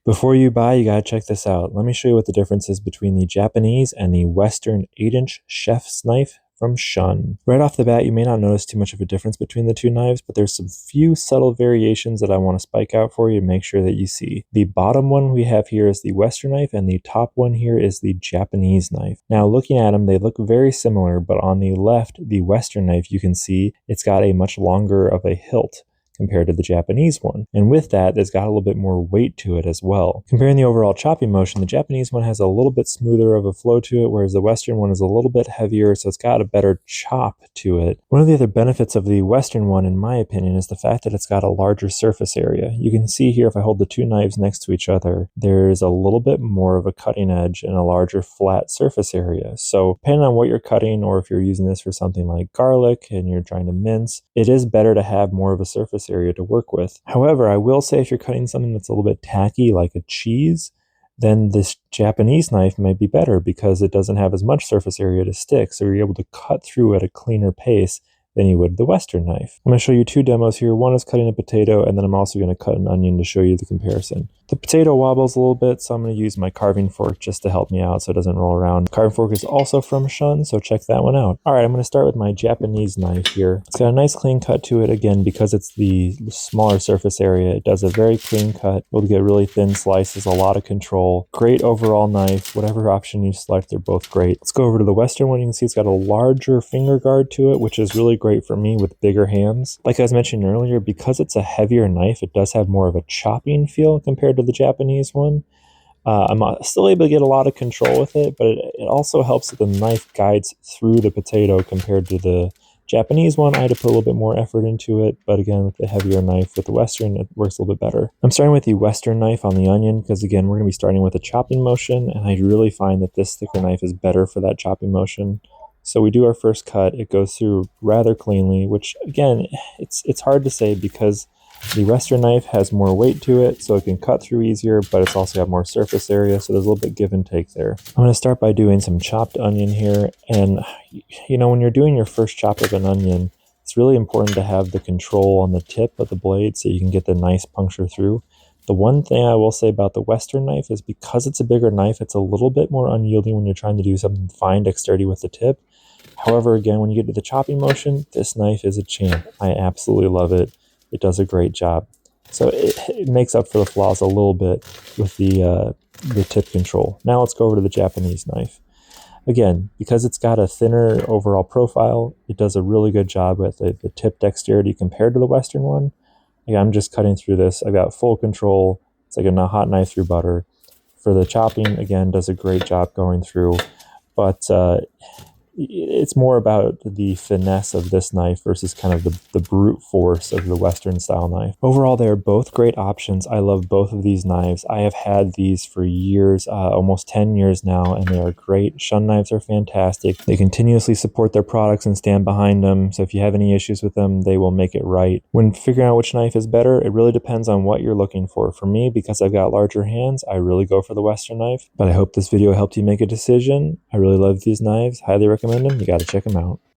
Before you buy, you gotta check this out. Let me show you what the difference is between the Japanese and the Western 8-inch chef's knife from Shun. Right off the bat, you may not notice too much of a difference between the two knives, but there's some few subtle variations that I want to spike out for you to make sure that you see. The bottom one we have here is the Western knife, and the top one here is the Japanese knife. Now, looking at them, they look very similar, but on the left, the Western knife, you can see it's got a much longer of a hilt compared to the Japanese one. And with that, it's got a little bit more weight to it as well. Comparing the overall chopping motion, the Japanese one has a little bit smoother of a flow to it, whereas the Western one is a little bit heavier, so it's got a better chop to it. One of the other benefits of the Western one, in my opinion, is the fact that it's got a larger surface area. You can see here, if I hold the two knives next to each other, there's a little bit more of a cutting edge and a larger flat surface area. So depending on what you're cutting, or if you're using this for something like garlic and you're trying to mince, it is better to have more of a surface area to work with. However, I will say if you're cutting something that's a little bit tacky, like a cheese, then this Japanese knife might be better because it doesn't have as much surface area to stick, so you're able to cut through at a cleaner pace than you would the Western knife. I'm going to show you two demos here. One is cutting a potato, and then I'm also going to cut an onion to show you the comparison. The potato wobbles a little bit, so I'm going to use my carving fork just to help me out so it doesn't roll around. The carving fork is also from Shun, so check that one out. Alright, I'm going to start with my Japanese knife here. It's got a nice clean cut to it. Again, because it's the smaller surface area, it does a very clean cut. Able to get really thin slices, a lot of control. Great overall knife. Whatever option you select, they're both great. Let's go over to the Western one. You can see it's got a larger finger guard to it, which is really great for me with bigger hands. Like I was mentioning earlier, because it's a heavier knife, it does have more of a chopping feel compared to the Japanese one. I'm still able to get a lot of control with it, but it also helps that the knife guides through the potato compared to the Japanese one. I had to put a little bit more effort into it, but again, with the heavier knife with the Western, it works a little bit better. I'm starting with the Western knife on the onion because, again, we're going to be starting with a chopping motion, and I really find that this thicker knife is better for that chopping motion. So we do our first cut. It goes through rather cleanly, which, again, it's hard to say because the Western knife has more weight to it, so it can cut through easier, but it's also got more surface area, so there's a little bit give and take there. I'm going to start by doing some chopped onion here, and you know, when you're doing your first chop of an onion, it's really important to have the control on the tip of the blade so you can get the nice puncture through. The one thing I will say about the Western knife is because it's a bigger knife, it's a little bit more unyielding when you're trying to do some fine dexterity with the tip. However, again, when you get to the chopping motion, this knife is a champ. I absolutely love it. It does a great job. So it makes up for the flaws a little bit with the tip control. Now let's go over to the Japanese knife. Again, because it's got a thinner overall profile, it does a really good job with the tip dexterity compared to the Western one. Again, I'm just cutting through this. I've got full control. It's like a hot knife through butter. For the chopping, again, does a great job going through. But it's more about the finesse of this knife versus kind of the brute force of the Western style knife. Overall, they are both great options. I love both of these knives. I have had these for years, almost 10 years now, and they are great. Shun knives are fantastic. They continuously support their products and stand behind them, so if you have any issues with them, they will make it right. When figuring out which knife is better, it really depends on what you're looking for. For me, because I've got larger hands, I really go for the Western knife, but I hope this video helped you make a decision. I really love these knives. Highly recommend them. You got to check them out.